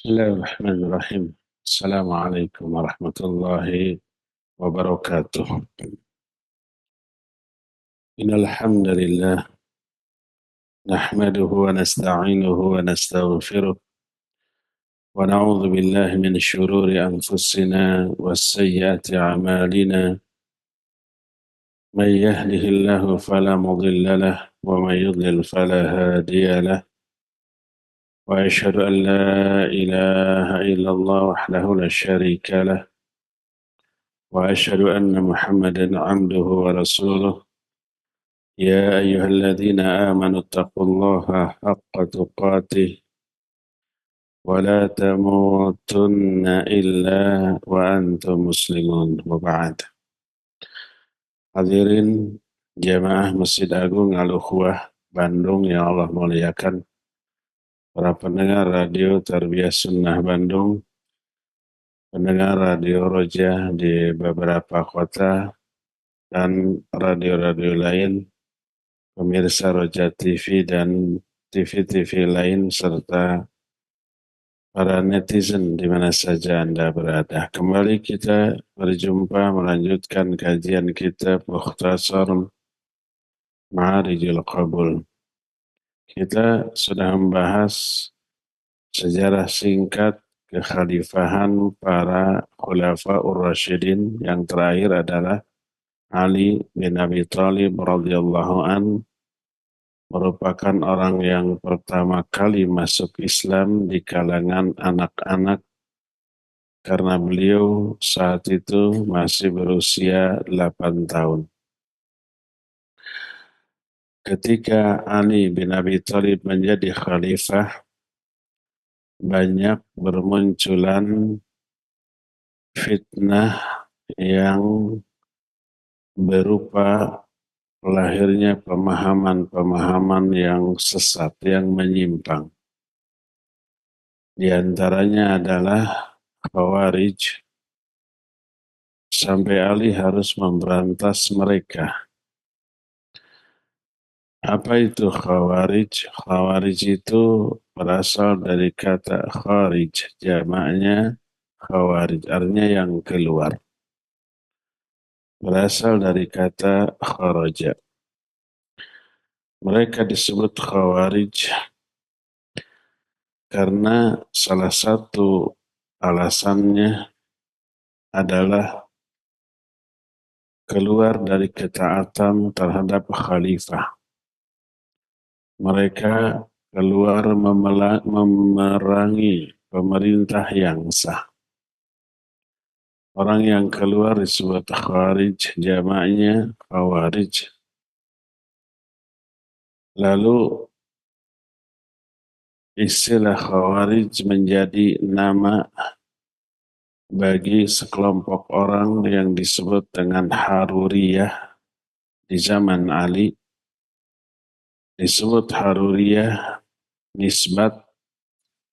بسم الله الرحمن الرحيم. السلام عليكم ورحمة الله وبركاته. إن الحمد لله نحمده ونستعينه ونستغفره ونعوذ بالله من شرور أنفسنا وسيئات أعمالنا. من يهده الله فلا مضل له ومن يضلل فلا هادي له، وأشهد أن لا إله إلا الله وحده لا شريك له، وأشهد أن محمدا عبده ورسوله. يا أيها الذين آمنوا اتقوا الله حق تقاته ولا تموتن إلا وأنتم مسلمون. وبعد. Hadirin jamaah Masjid Agung Al-Ukhwah Bandung yang Allah muliakan, para pendengar radio Tarbiyah Sunnah Bandung, pendengar radio Roja di beberapa kota, dan radio-radio lain, pemirsa Roja TV dan TV-TV lain, serta para netizen di mana saja Anda berada. Kembali kita berjumpa melanjutkan kajian kitab Mukhtasar Ma'arijil Qabul. Kita sudah membahas sejarah singkat kekhalifahan para Khulafaur Rasyidin. Yang terakhir adalah Ali bin Abi Thalib radhiyallahu an, merupakan orang yang pertama kali masuk Islam di kalangan anak-anak karena beliau saat itu masih berusia 8 tahun. Ketika Ali bin Abi Thalib menjadi khalifah, banyak bermunculan fitnah yang berupa lahirnya pemahaman-pemahaman yang sesat, yang menyimpang. Di antaranya adalah Khawarij, sampai Ali harus memberantas mereka. Apa itu Khawarij? Khawarij itu berasal dari kata kharij, jamaknya Khawarij, artinya yang keluar. Berasal dari kata kharaja. Mereka disebut Khawarij karena salah satu alasannya adalah keluar dari ketaatan terhadap khalifah. Mereka keluar memerangi pemerintah yang sah. Orang yang keluar disebut kharij, jamaknya khawarij. Lalu istilah khawarij menjadi nama bagi sekelompok orang yang disebut dengan Haruriyah di zaman Ali. Disebut Haruriyah nisbat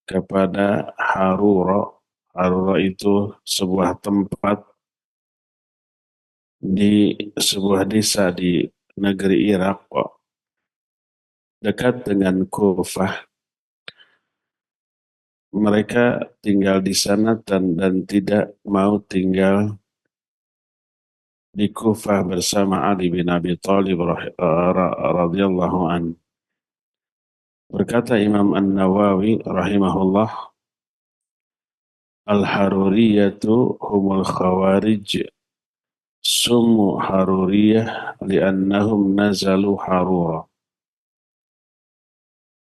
kepada Harura. Harura itu sebuah tempat di sebuah desa di negeri Irak, dekat dengan Kufah. Mereka tinggal di sana dan tidak mau tinggal di Kufah bersama Ali bin Abi Thalib radhiyallahu an. Berkata Imam An-Nawawi rahimahullah, Al-Haruriyatu humul khawarij, summu Haruriyah li'annahum nazalu Harura.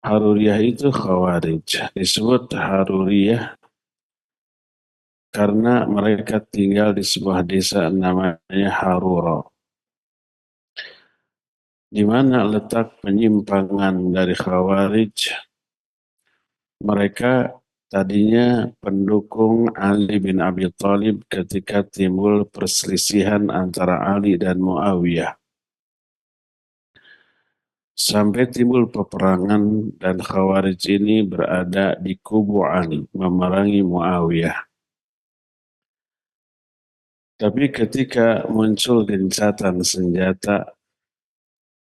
Haruriyah itu khawarij. Disebut Haruriyah karena mereka tinggal di sebuah desa namanya Harura. Di mana letak penyimpangan dari khawarij? Mereka tadinya pendukung Ali bin Abi Thalib ketika timbul perselisihan antara Ali dan Muawiyah. Sampai timbul peperangan dan Khawarij ini berada di kubu Ali, memerangi Muawiyah. Tapi ketika muncul gencatan senjata,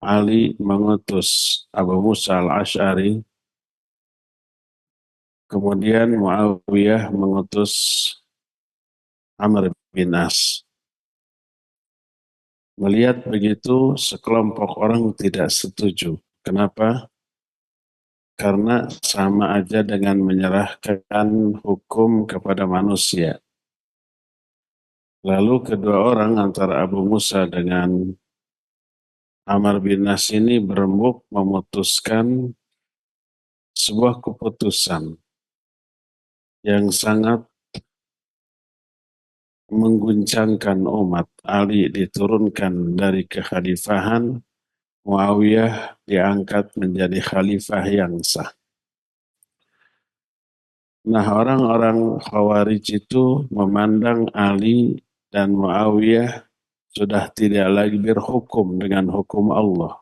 Ali mengutus Abu Musa al-Ash'ari Kemudian Muawiyah mengutus Amr bin As. Melihat begitu, sekelompok orang tidak setuju. Kenapa? Karena sama aja dengan menyerahkan hukum kepada manusia. Lalu kedua orang antara Abu Musa dengan Amr bin As ini berembuk memutuskan sebuah keputusan yang sangat mengguncangkan umat. Ali diturunkan dari kekhalifahan, Muawiyah diangkat menjadi khalifah yang sah. Nah, orang-orang Khawarij itu memandang Ali dan Muawiyah sudah tidak lagi berhukum dengan hukum Allah,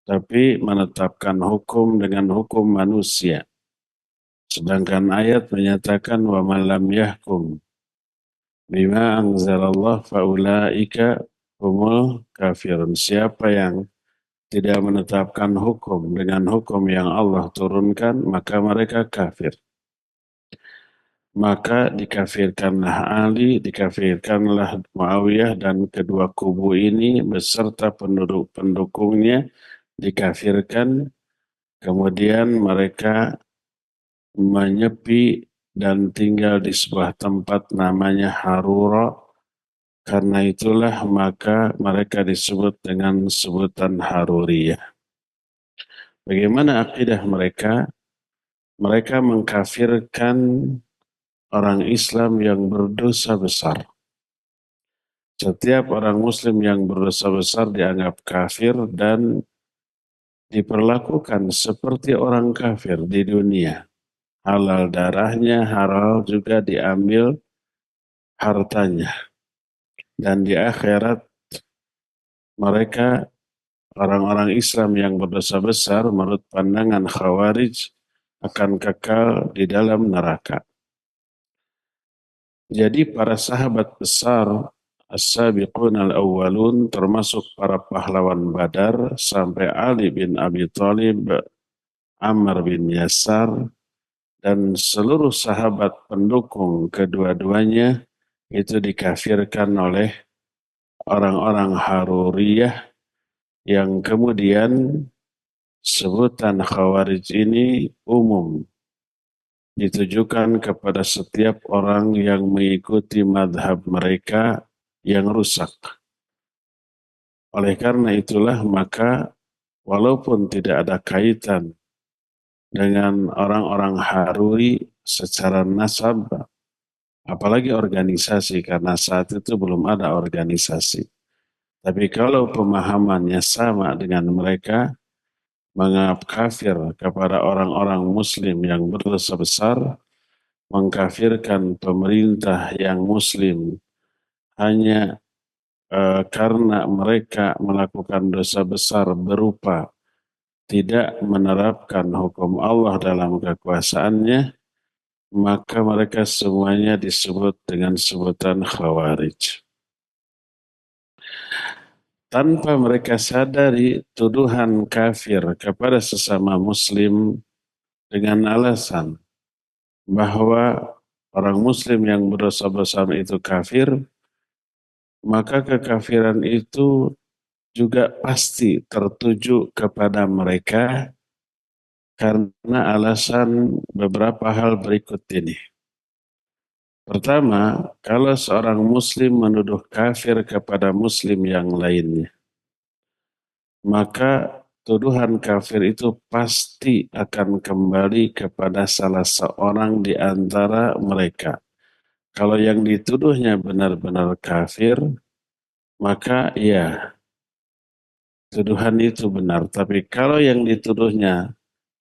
tapi menetapkan hukum dengan hukum manusia. Sedangkan ayat menyatakan wa man lam yahkum bima anzalallah faulaika humul kafirun. Siapa yang tidak menetapkan hukum dengan hukum yang Allah turunkan, maka mereka kafir. Maka dikafirkanlah Ali, dikafirkanlah Muawiyah, dan kedua kubu ini beserta pendukungnya dikafirkan. Kemudian mereka menyepi dan tinggal di sebuah tempat namanya Harura. Karena itulah maka mereka disebut dengan sebutan Haruriyah. Bagaimana akidah mereka? Mereka mengkafirkan orang Islam yang berdosa besar. Setiap orang Muslim yang berdosa besar dianggap kafir dan diperlakukan seperti orang kafir di dunia. Halal darahnya, halal juga diambil hartanya. Dan di akhirat mereka orang-orang Islam yang berdosa besar menurut pandangan Khawarij akan kekal di dalam neraka. Jadi para sahabat besar As-Sabiqun al-Awwalun termasuk para pahlawan Badar sampai Ali bin Abi Thalib, Ammar bin Yasar, dan seluruh sahabat pendukung kedua-duanya itu dikafirkan oleh orang-orang Haruriyah yang kemudian sebutan Khawarij ini umum ditujukan kepada setiap orang yang mengikuti madhab mereka yang rusak. Oleh karena itulah maka walaupun tidak ada kaitan dengan orang-orang Haruri secara nasab, apalagi organisasi, karena saat itu belum ada organisasi. Tapi kalau pemahamannya sama dengan mereka, menganggap kafir kepada orang-orang Muslim yang berdosa besar, mengkafirkan pemerintah yang Muslim hanya karena mereka melakukan dosa besar berupa tidak menerapkan hukum Allah dalam kekuasaannya, maka mereka semuanya disebut dengan sebutan Khawarij. Tanpa mereka sadari tuduhan kafir kepada sesama Muslim dengan alasan bahwa orang Muslim yang berdosa besar itu kafir, maka kekafiran itu juga pasti tertuju kepada mereka karena alasan beberapa hal berikut ini. Pertama, kalau seorang Muslim menuduh kafir kepada Muslim yang lainnya, maka tuduhan kafir itu pasti akan kembali kepada salah seorang di antara mereka. Kalau yang dituduhnya benar-benar kafir, maka ya, tuduhan itu benar. Tapi kalau yang dituduhnya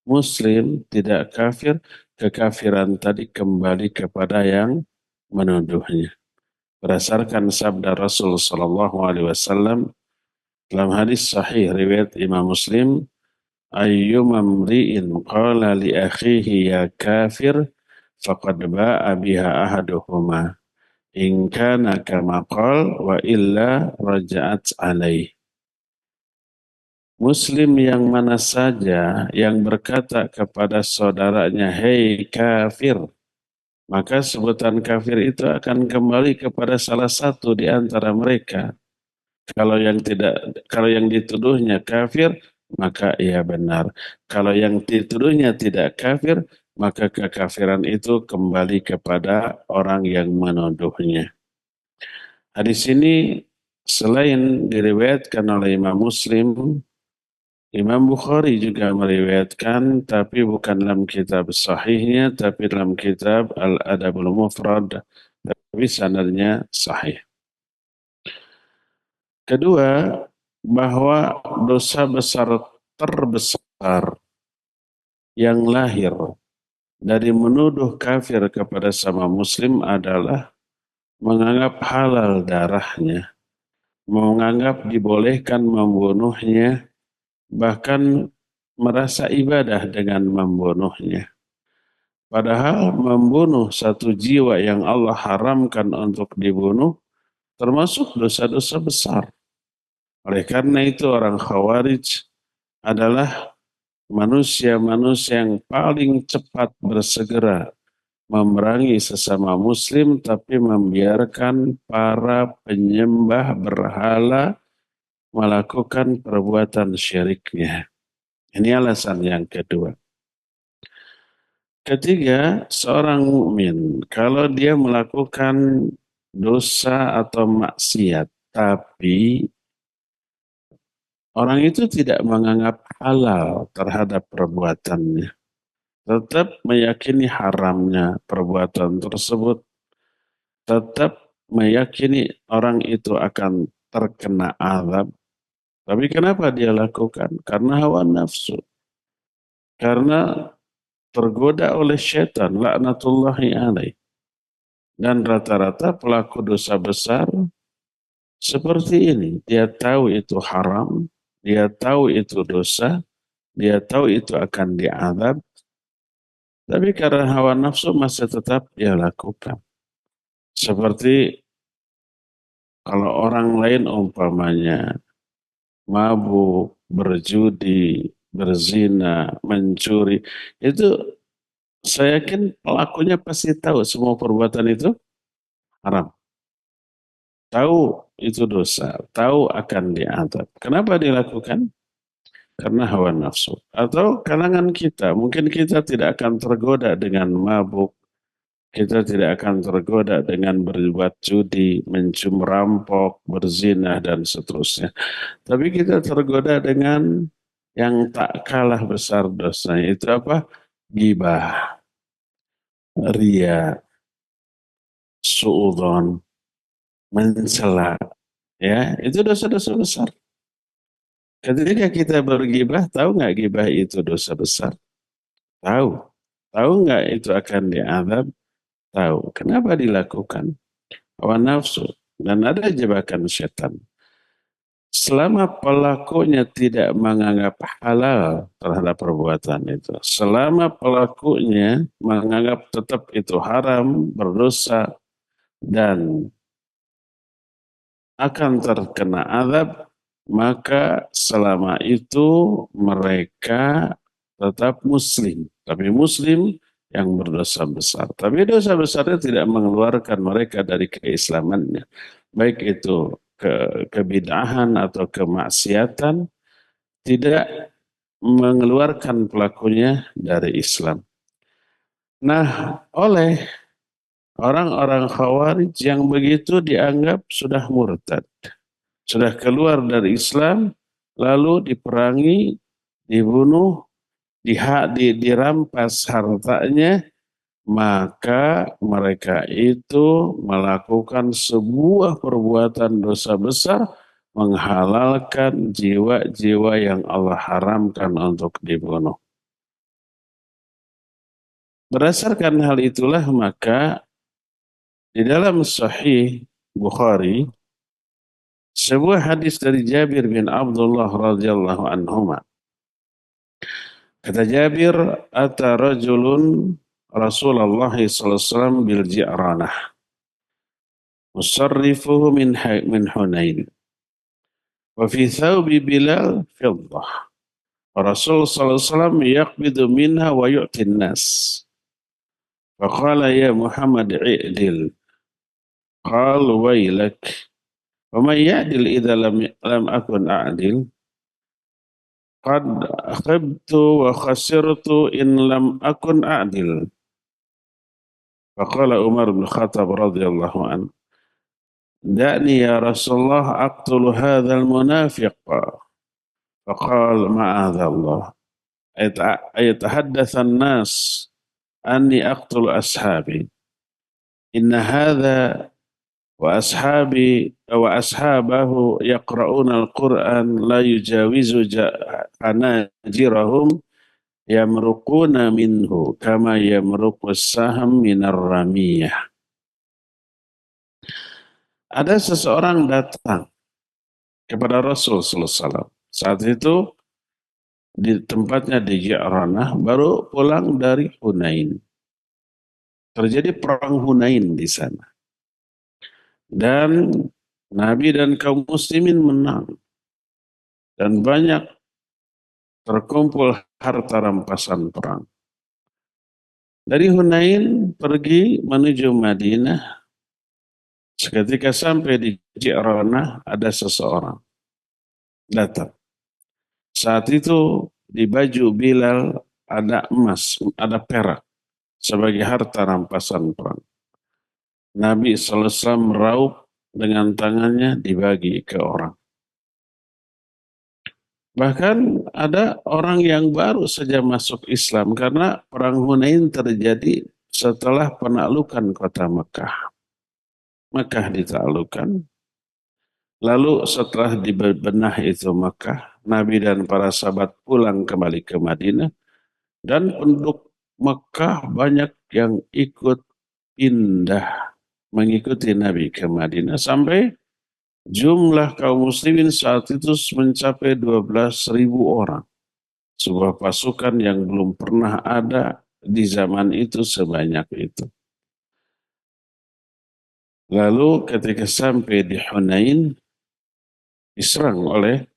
Muslim tidak kafir, kekafiran tadi kembali kepada yang menuduhnya. Berdasarkan sabda Rasul Sallallahu Alaihi Wasallam dalam hadis sahih riwayat Imam Muslim, ayyuma mri'in qala li akhihi ya kafir faqad ba'a biha ahaduhuma in kana kama qala wa illa raja'at alaih. Muslim yang mana saja yang berkata kepada saudaranya, "Hei kafir," maka sebutan kafir itu akan kembali kepada salah satu di antara mereka. Kalau yang dituduhnya kafir, maka ia benar. Kalau yang dituduhnya tidak kafir, maka kekafiran itu kembali kepada orang yang menuduhnya. Hadis ini selain diriwayatkan oleh Imam Muslim, Imam Bukhari juga meriwayatkan, tapi bukan dalam kitab sahihnya, tapi dalam kitab Al-Adabul Mufrad, tapi sanadnya sahih. Kedua, bahwa dosa besar terbesar yang lahir dari menuduh kafir kepada sama muslim adalah menganggap halal darahnya, menganggap dibolehkan membunuhnya, bahkan merasa ibadah dengan membunuhnya. Padahal membunuh satu jiwa yang Allah haramkan untuk dibunuh termasuk dosa-dosa besar. Oleh karena itu orang Khawarij adalah manusia-manusia yang paling cepat bersegera memerangi sesama muslim tapi membiarkan para penyembah berhala melakukan perbuatan syiriknya. Ini alasan yang kedua. Ketiga, seorang mukmin kalau dia melakukan dosa atau maksiat tapi orang itu tidak menganggap halal terhadap perbuatannya, tetap meyakini haramnya perbuatan tersebut, tetap meyakini orang itu akan terkena azab. Tapi kenapa dia lakukan? Karena hawa nafsu. Karena tergoda oleh syaitan, laknatullahi alaih. Dan rata-rata pelaku dosa besar seperti ini. Dia tahu itu haram, dia tahu itu dosa, dia tahu itu akan diazab, tapi karena hawa nafsu masih tetap dia lakukan. Seperti kalau orang lain umpamanya mabuk, berjudi, berzina, mencuri, itu saya yakin pelakunya pasti tahu semua perbuatan itu haram. Tahu itu dosa, tahu akan diazab. Kenapa dilakukan? Karena hawa nafsu. Atau kalangan kita, mungkin kita tidak akan tergoda dengan mabuk, kita tidak akan tergoda dengan berbuat judi, mencuri, merampok, berzina, dan seterusnya. Tapi kita tergoda dengan yang tak kalah besar dosanya. Itu apa? Ghibah, ria, suudzon, mencela. Ya, itu dosa-dosa besar. Ketika kita bergibah, tahu nggak gibah itu dosa besar? Tahu. Tahu nggak itu akan diazab? Tahu. Kenapa dilakukan? Hawa nafsu. Dan ada jebakan setan. Selama pelakunya tidak menganggap halal terhadap perbuatan itu, selama pelakunya menganggap tetap itu haram, berdosa, dan akan terkena azab, maka selama itu mereka tetap muslim. Tapi muslim yang berdosa besar. Tapi dosa besarnya tidak mengeluarkan mereka dari keislamannya. Baik itu kebid'ahan atau kemaksiatan, tidak mengeluarkan pelakunya dari Islam. Nah, oleh orang-orang Khawarij yang begitu dianggap sudah murtad, sudah keluar dari Islam, lalu diperangi, dibunuh, dirampas hartanya, maka mereka itu melakukan sebuah perbuatan dosa besar, menghalalkan jiwa-jiwa yang Allah haramkan untuk dibunuh. Berdasarkan hal itulah maka di dalam Sahih Bukhari sebuah hadis dari Jabir bin Abdullah radhiyallahu anhuma. Kata Jabir, ata rajulun Rasulullah sallallahu alaihi wasallam bil Ji'ranah musarrifuhu min Hunain wa fi thawbi Bilal fiddah. Rasul sallallahu alaihi wasallam yaqbidu minha wa yu'ti an-nas. Faqala ya Muhammad i'dil. Qal wailak. Wa man ya'dil idza lam akun a'dil. Qad khibtu wa khasirtu in lam akun a'dil. Faqala Umar bin Khattab radhiyallahu anhu, da'ni ya Rasulullah aqtulu hadzal munafiq. Faqala ma'adzallah. Ayatahaddatsan nas anni aqtulu ashabi. Inna hadza wa ashabi wa ashabahu yaqra'una al-Qur'an la yujawizu hanajirahum yamruquna minhu kama yamruqus saham minar ramiyah. Ada seseorang datang kepada Rasul sallallahu alaihi wasallam. Saat itu di tempatnya di Ji'ranah, baru pulang dari Hunain. Terjadi perang Hunain di sana. Dan Nabi dan kaum muslimin menang. Dan banyak terkumpul harta rampasan perang. Dari Hunain pergi menuju Madinah. Seketika sampai di Ji'ranah ada seseorang datang. Saat itu di baju Bilal ada emas, ada perak sebagai harta rampasan perang. Nabi sallallahu alaihi wasallam meraup dengan tangannya dibagi ke orang. Bahkan ada orang yang baru saja masuk Islam karena perang Hunain terjadi setelah penaklukan kota Mekah. Mekah ditaklukkan. Lalu setelah dibenah itu Mekah, Nabi dan para sahabat pulang kembali ke Madinah dan penduduk Mekah banyak yang ikut pindah mengikuti Nabi ke Madinah sampai jumlah kaum muslimin saat itu mencapai 12.000 orang. Sebuah pasukan yang belum pernah ada di zaman itu sebanyak itu. Lalu ketika sampai di Hunain, diserang oleh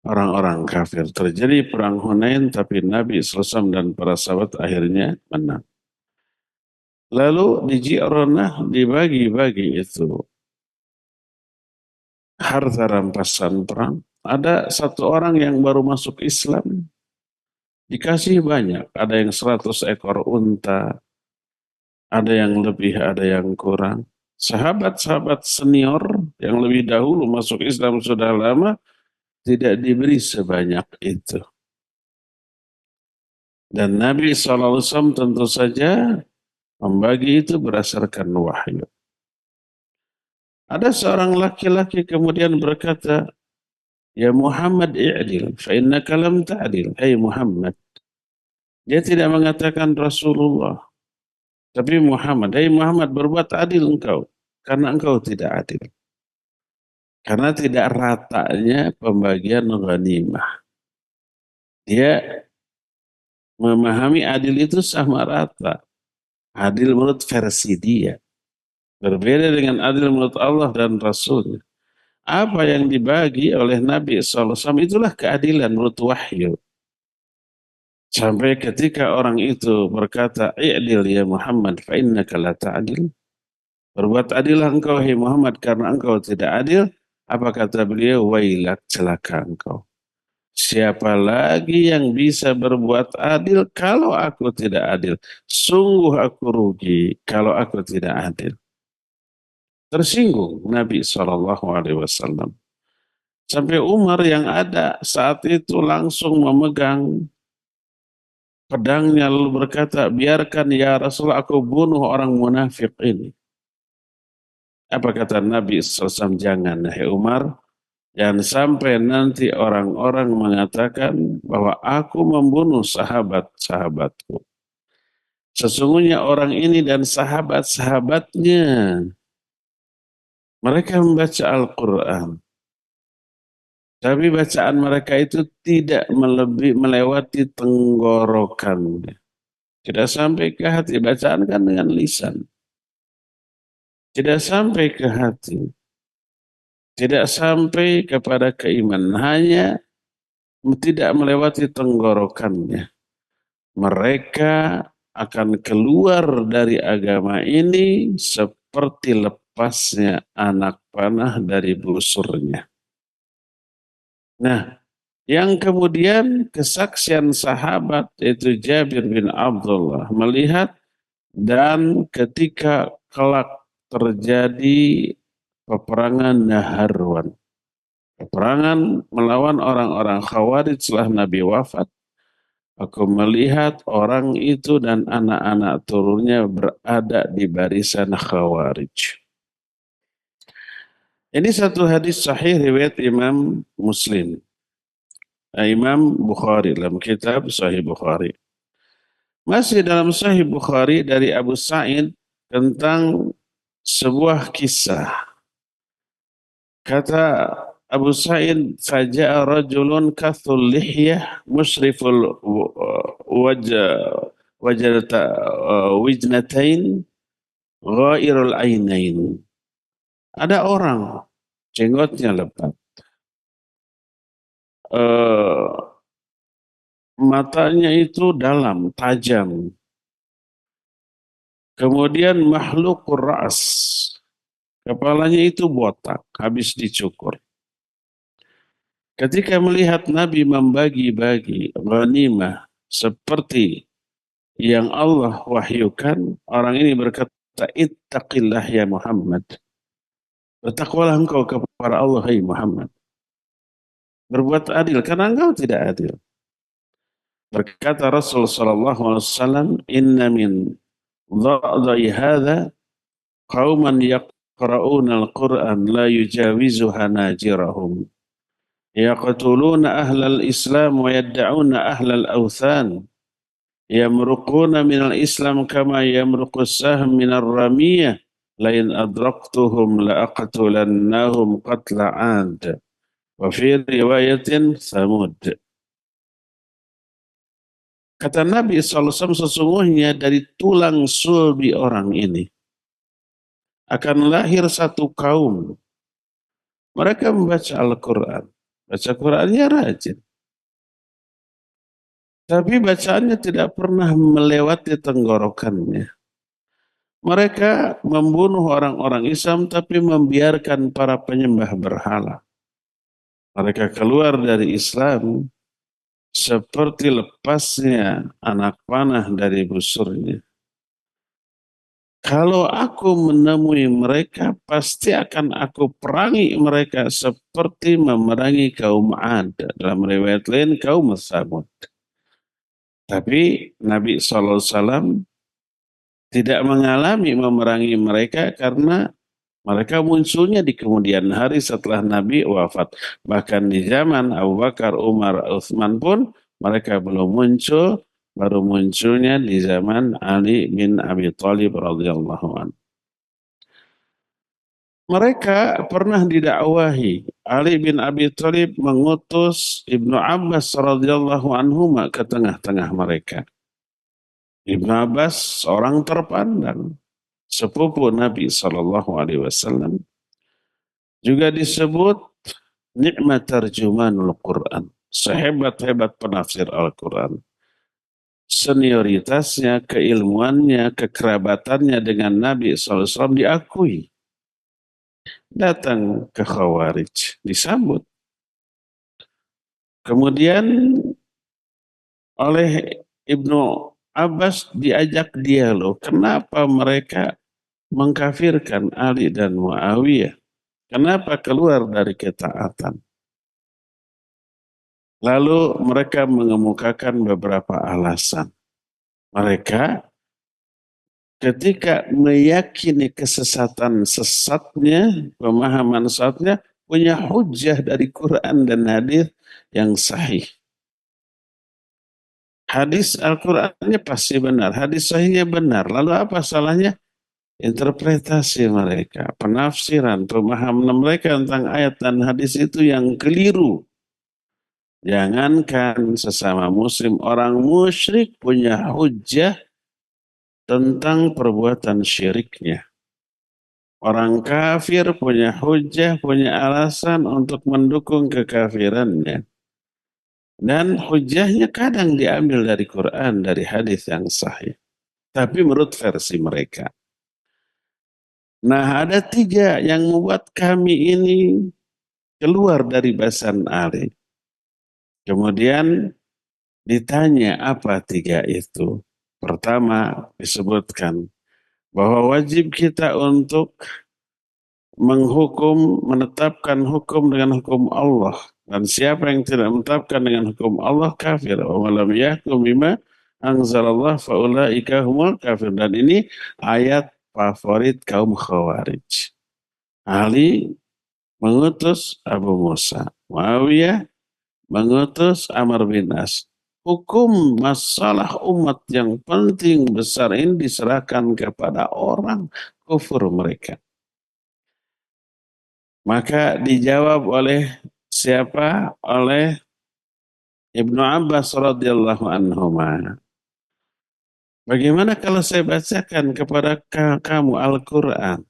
orang-orang kafir. Terjadi perang Hunain, tapi Nabi SAW dan para sahabat akhirnya menang. Lalu di Ji'ranah dibagi-bagi itu harta rampasan perang. Ada satu orang yang baru masuk Islam, dikasih banyak. Ada yang 100 ekor unta, ada yang lebih, ada yang kurang. Sahabat-sahabat senior yang lebih dahulu masuk Islam sudah lama, tidak diberi sebanyak itu. Dan Nabi SAW tentu saja membagi itu berdasarkan wahyu. Ada seorang laki-laki kemudian berkata, ya Muhammad i'dil, fa innaka lam ta'dil. Hai Muhammad. Dia tidak mengatakan Rasulullah. Tapi Muhammad, hai Muhammad, berbuat adil engkau. Karena engkau tidak adil. Karena tidak ratanya pembagian ghanimah. Dia memahami adil itu sama rata. Adil menurut versi dia. Berbeda dengan adil menurut Allah dan Rasul. Apa yang dibagi oleh Nabi SAW itulah keadilan menurut wahyu. Sampai ketika orang itu berkata, i'dil ya Muhammad fa innaka la ta'dil. Berbuat adillah engkau hai Muhammad karena engkau tidak adil. Apa kata beliau? Wailak, celaka engkau. Siapa lagi yang bisa berbuat adil kalau aku tidak adil? Sungguh aku rugi kalau aku tidak adil. Tersinggung Nabi SAW. Sampai Umar yang ada saat itu langsung memegang pedangnya lalu berkata, biarkan ya Rasulullah aku bunuh orang munafik ini. Apa kata Nabi SAW? Jangan, hai Umar. Jangan sampai nanti orang-orang mengatakan bahwa aku membunuh sahabat-sahabatku. Sesungguhnya orang ini dan sahabat-sahabatnya, mereka membaca Al-Quran. Tapi bacaan mereka itu tidak melewati tenggorokan. Tidak sampai ke hati. Bacaan kan dengan lisan. Tidak sampai ke hati. tidak sampai kepada keimanan, hanya tidak melewati tenggorokannya. Mereka akan keluar dari agama ini seperti lepasnya anak panah dari busurnya. Nah, yang kemudian kesaksian sahabat itu Jabir bin Abdullah melihat, dan ketika kelak terjadi peperangan Naharwan, peperangan melawan orang-orang Khawarij setelah Nabi wafat, aku melihat orang itu dan anak-anak turunnya berada di barisan Khawarij. Ini satu hadis sahih riwayat Imam Muslim, Imam Bukhari dalam kitab Sahih Bukhari. Masih dalam Sahih Bukhari dari Abu Sa'id tentang sebuah kisah. Kata Abu Sa'id, faja'a rajulun kathul lihyah musyriful wajata wijnatain ghairul ainain. Ada orang jenggotnya lebat, matanya itu dalam, tajam. Kemudian makhlukur ras, kepalanya itu botak, habis dicukur. Ketika melihat Nabi membagi-bagi ghanimah seperti yang Allah wahyukan, orang ini berkata, ittaqillah ya Muhammad. Bertakwalah engkau kepada Allah, hai Muhammad. Berbuat adil, karena engkau tidak adil. Berkata Rasul sallallahu alaihi wasallam, inna min dha'dai hadha qauman yaqra'una al-Qur'an la yujawizu hanajirahum. Yaqtuluna ahlal Islam wa yadda'una ahlal awthan. Yamruquna minal Islam kama yamruqus sahm minar ramiyah. Lain adraktuhum la'aqtulannahum qatla 'ad. Wa fi riwayatin Thamud. Kata Nabi SAW, sesungguhnya dari tulang sulbi orang ini akan lahir satu kaum. Mereka membaca Al-Quran. Baca Qurannya rajin. Tapi bacaannya tidak pernah melewati tenggorokannya. Mereka membunuh orang-orang Islam tapi membiarkan para penyembah berhala. Mereka keluar dari Islam seperti lepasnya anak panah dari busurnya. Kalau aku menemui mereka, pasti akan aku perangi mereka seperti memerangi kaum Ad. Dalam riwayat lain, kaum Tsamud. Tapi Nabi SAW tidak mengalami memerangi mereka karena mereka munculnya di kemudian hari setelah Nabi wafat. Bahkan di zaman Abu Bakar, Umar, Utsman pun mereka belum muncul, baru munculnya di zaman Ali bin Abi Thalib radhiyallahu anhu. Mereka pernah didakwahi. Ali bin Abi Thalib mengutus Ibnu Abbas radhiyallahu anhu ke tengah-tengah mereka. Ibnu Abbas seorang terpandang, sepupu Nabi sallallahu alaihi wasallam, juga disebut nikmat tarjumanul Quran, sehebat-hebat penafsir Al-Quran. Senioritasnya, keilmuannya, kekerabatannya dengan Nabi SAW diakui. Datang ke Khawarij, disambut. Kemudian oleh Ibnu Abbas diajak dialog. Kenapa mereka mengkafirkan Ali dan Muawiyah? Kenapa keluar dari ketaatan? Lalu mereka mengemukakan beberapa alasan. Mereka ketika meyakini kesesatan sesatnya, pemahaman sesatnya, punya hujah dari Quran dan hadis yang sahih. Hadis Al-Qurannya pasti benar, hadis sahihnya benar. Lalu apa salahnya? Interpretasi mereka, penafsiran, pemahaman mereka tentang ayat dan hadis itu yang keliru. Jangankan sesama muslim, orang musyrik punya hujah tentang perbuatan syiriknya. Orang kafir punya hujah, punya alasan untuk mendukung kekafirannya. Dan hujahnya kadang diambil dari Quran, dari hadis yang sahih. Tapi menurut versi mereka. Nah, ada tiga yang membuat kami ini keluar dari bahasan Ali. Kemudian ditanya apa tiga itu. Pertama disebutkan bahwa wajib kita untuk menetapkan hukum dengan hukum Allah. Dan siapa yang tidak menetapkan dengan hukum Allah kafir. Wa lam yahkum bima anzalallah faulaika humul kafir. Dan ini ayat favorit kaum Khawarij. Ali mengutus Abu Musa. Muawiyah mengutus Amr bin As. Hukum masalah umat yang penting besar ini diserahkan kepada orang kufur mereka. Maka dijawab oleh siapa? Oleh Ibnu Abbas radhiyallahu anhuma. Bagaimana kalau saya bacakan kepada kamu Al-Quran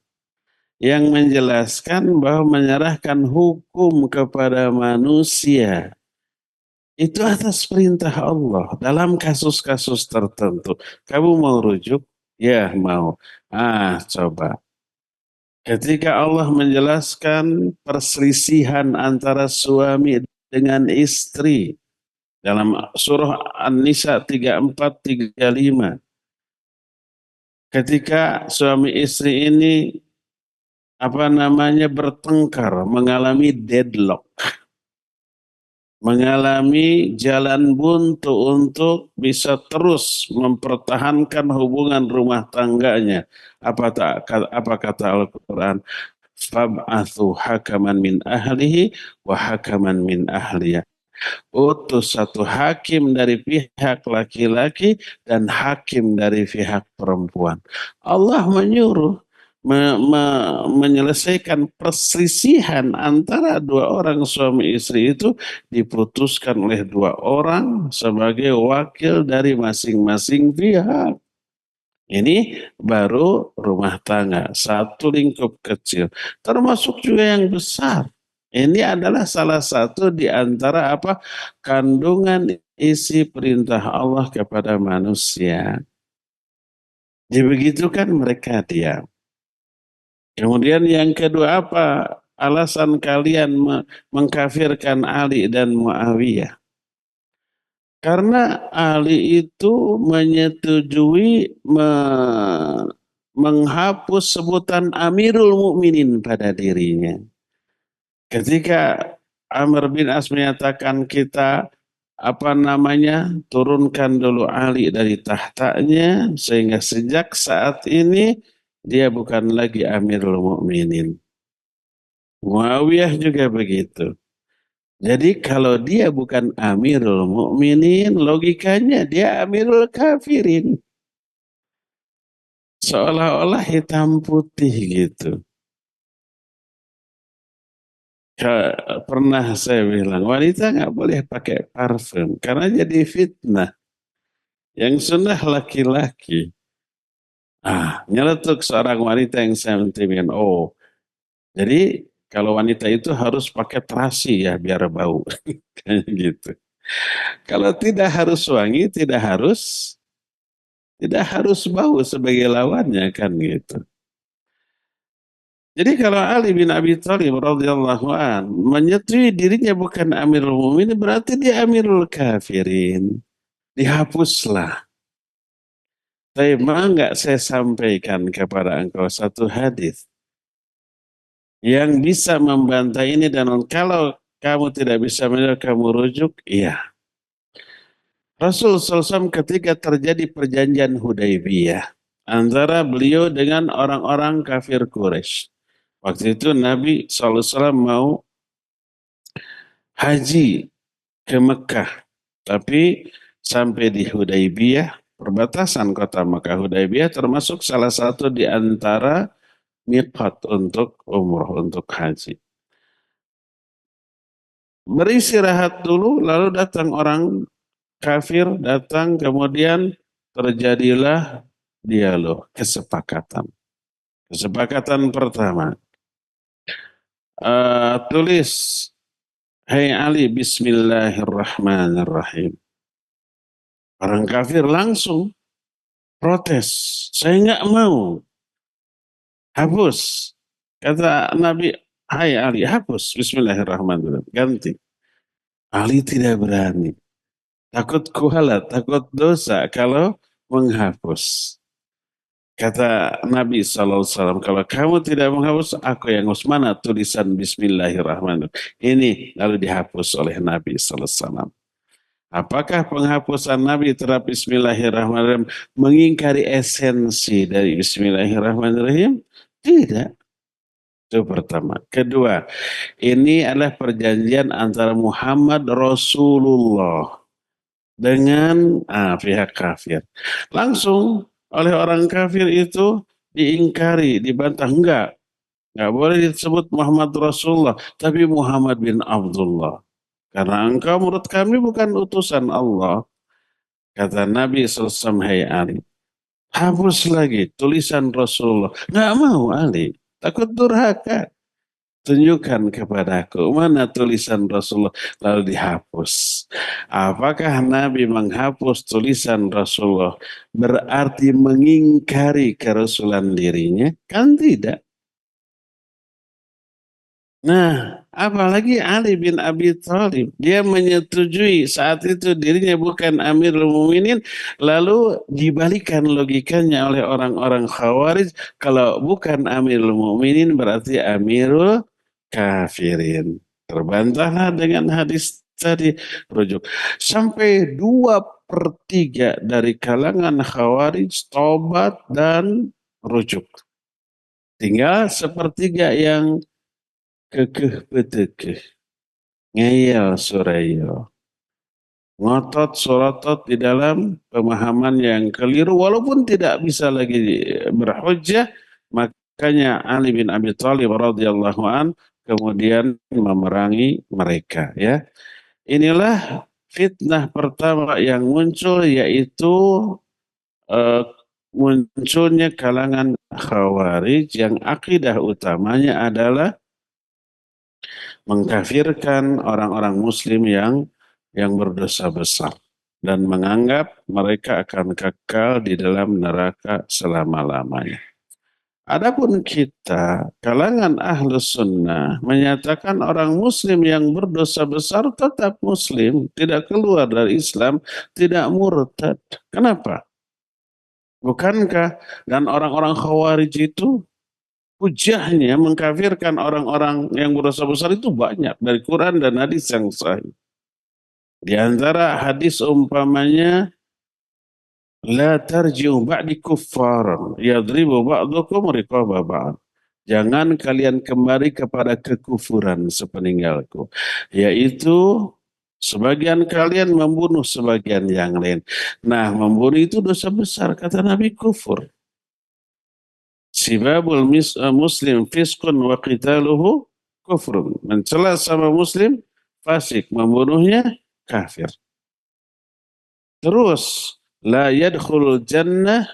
yang menjelaskan bahwa menyerahkan hukum kepada manusia itu atas perintah Allah dalam kasus-kasus tertentu. Kamu mau rujuk? Ya mau. Coba. Ketika Allah menjelaskan perselisihan antara suami dengan istri dalam surah An-Nisa 34-35. Ketika suami istri ini bertengkar, mengalami deadlock, mengalami jalan buntu untuk bisa terus mempertahankan hubungan rumah tangganya. Apa kata Al-Quran? Fab'athu hakaman min ahlihi wa hakaman min ahliya. Utus satu hakim dari pihak laki-laki dan hakim dari pihak perempuan. Allah menyuruh menyelesaikan perselisihan antara dua orang suami istri itu diputuskan oleh dua orang sebagai wakil dari masing-masing pihak. Ini baru rumah tangga, satu lingkup kecil, termasuk juga yang besar. Ini adalah salah satu di antara kandungan isi perintah Allah kepada manusia. Dibegitukan mereka diam. Kemudian yang kedua apa? Alasan kalian mengkafirkan Ali dan Muawiyah. Karena Ali itu menyetujui menghapus sebutan Amirul Mukminin pada dirinya. Ketika Amr bin As menyatakan kita turunkan dulu Ali dari tahtanya sehingga sejak saat ini dia bukan lagi Amirul Mukminin. Muawiyah juga begitu. Jadi kalau dia bukan Amirul Mukminin, logikanya dia Amirul Kafirin. Seolah-olah hitam putih gitu. Pernah saya bilang, wanita nggak boleh pakai parfum karena jadi fitnah. Yang sunnah laki-laki. Nyeletuk seorang wanita yang sentimen. Jadi kalau wanita itu harus pakai terasi ya biar bau. Kayak gitu. Kalau tidak harus wangi, tidak harus bau sebagai lawannya kan gitu. Jadi kalau Ali bin Abi Thalib radhiyallahu an menyetujui dirinya bukan Amirul Mukminin berarti dia Amirul Kafirin. Dihapuslah. Tapi mau nggak saya sampaikan kepada engkau satu hadis yang bisa membantah ini dan kalau kamu tidak bisa menjawab kamu rujuk, iya. Rasul SAW ketika terjadi perjanjian Hudaybiyah antara beliau dengan orang-orang kafir Quraisy. Waktu itu Nabi SAW mau haji ke Mekah. Tapi sampai di Hudaybiyah, perbatasan kota Mekah Hudaybiyah termasuk salah satu di antara miqat untuk umroh, untuk haji. Beristirahat dulu, lalu datang orang kafir, kemudian terjadilah dialog, kesepakatan. Kesepakatan pertama, tulis, "Hai Ali, Bismillahirrahmanirrahim." Orang kafir langsung protes, "Saya nggak mau, hapus." Kata Nabi, "Hai Ali, hapus Bismillahirrahmanirrahim, ganti." Ali tidak berani, takut kualat, takut dosa kalau menghapus. Kata Nabi SAW, "Kalau kamu tidak menghapus, aku yang harus." Mana tulisan Bismillahirrahmanirrahim? Ini lalu dihapus oleh Nabi SAW. Apakah penghapusan Nabi terhadap Bismillahirrahmanirrahim mengingkari esensi dari Bismillahirrahmanirrahim? Tidak. Itu pertama. Kedua, ini adalah perjanjian antara Muhammad Rasulullah dengan pihak kafir. Langsung oleh orang kafir itu diingkari, dibantah. Enggak boleh disebut Muhammad Rasulullah, tapi Muhammad bin Abdullah. Karena engkau menurut kami bukan utusan Allah. Kata Nabi SAW, "Hai Ali, hapus lagi tulisan Rasulullah." Nggak mau Ali, takut durhaka. Tunjukkan kepadaku mana tulisan Rasulullah, lalu dihapus. Apakah Nabi menghapus tulisan Rasulullah berarti mengingkari kerasulan dirinya? Kan tidak. Nah, apalagi Ali bin Abi Thalib, dia menyetujui saat itu dirinya bukan Amirul Mukminin, lalu dibalikan logikanya oleh orang-orang Khawarij, kalau bukan Amirul Mukminin berarti Amirul Kafirin. Terbantahlah dengan hadis tadi, rujuk. Sampai 2/3 dari kalangan Khawarij tobat dan rujuk. Tinggal sepertiga yang kekeh betekeh, ngeyel suraya, ngotot sorotot di dalam pemahaman yang keliru, walaupun tidak bisa lagi berhujjah, makanya Ali bin Abi Thalib radhiyallahu an kemudian memerangi mereka, ya. Inilah fitnah pertama yang muncul, yaitu eh, munculnya kalangan Khawarij yang akidah utamanya adalah mengkafirkan orang-orang muslim yang berdosa besar dan menganggap mereka akan kekal di dalam neraka selama-lamanya. Adapun kita, kalangan ahlus sunnah, menyatakan orang muslim yang berdosa besar tetap muslim, tidak keluar dari Islam, tidak murtad. Kenapa? Bukankah dan orang-orang khawarij itu hujahnya mengkafirkan orang-orang yang berdosa besar itu banyak dari Quran dan hadis yang sahih. Di antara hadis umpamanya, la tarji'u ba'di kuffaran yadribu ba'dukum riqaba ba'd. Jangan kalian kembali kepada kekufuran sepeninggalku, yaitu sebagian kalian membunuh sebagian yang lain. Nah, membunuh itu dosa besar, kata Nabi, kufur. Sibabul muslim fiskun wa qitaluhu kufrun. Mencela sama muslim fasik, membunuhnya kafir. Terus la yadkhulul jannah,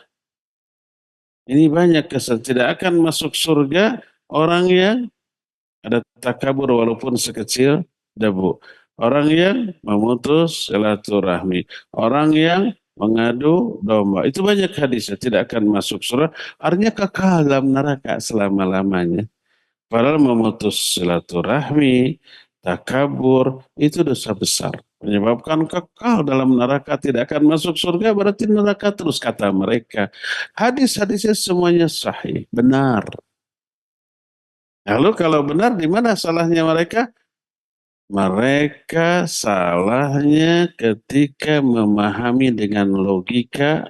ini banyak kesan, tidak akan masuk surga orang yang ada takabur walaupun sekecil debu. Orang yang memutus silaturahmi, orang yang mengadu domba. Itu banyak hadisnya, tidak akan masuk surga, artinya kekal dalam neraka selama-lamanya. Padahal memutus silaturahmi, takabur, itu dosa besar. Menyebabkan kekal dalam neraka, tidak akan masuk surga, berarti neraka terus, kata mereka. Hadis-hadisnya semuanya sahih, benar. Lalu kalau benar, di mana salahnya mereka? Mereka salahnya ketika memahami dengan logika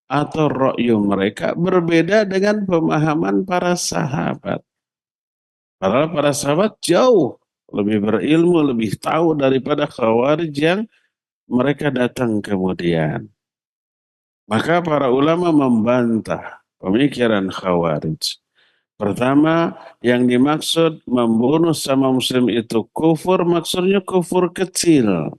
atau ra'yu mereka berbeda dengan pemahaman para sahabat. Padahal para sahabat jauh lebih berilmu, lebih tahu daripada Khawarij yang mereka datang kemudian. Maka para ulama membantah pemikiran Khawarij. Pertama, yang dimaksud membunuh sama muslim itu kufur, maksudnya kufur kecil.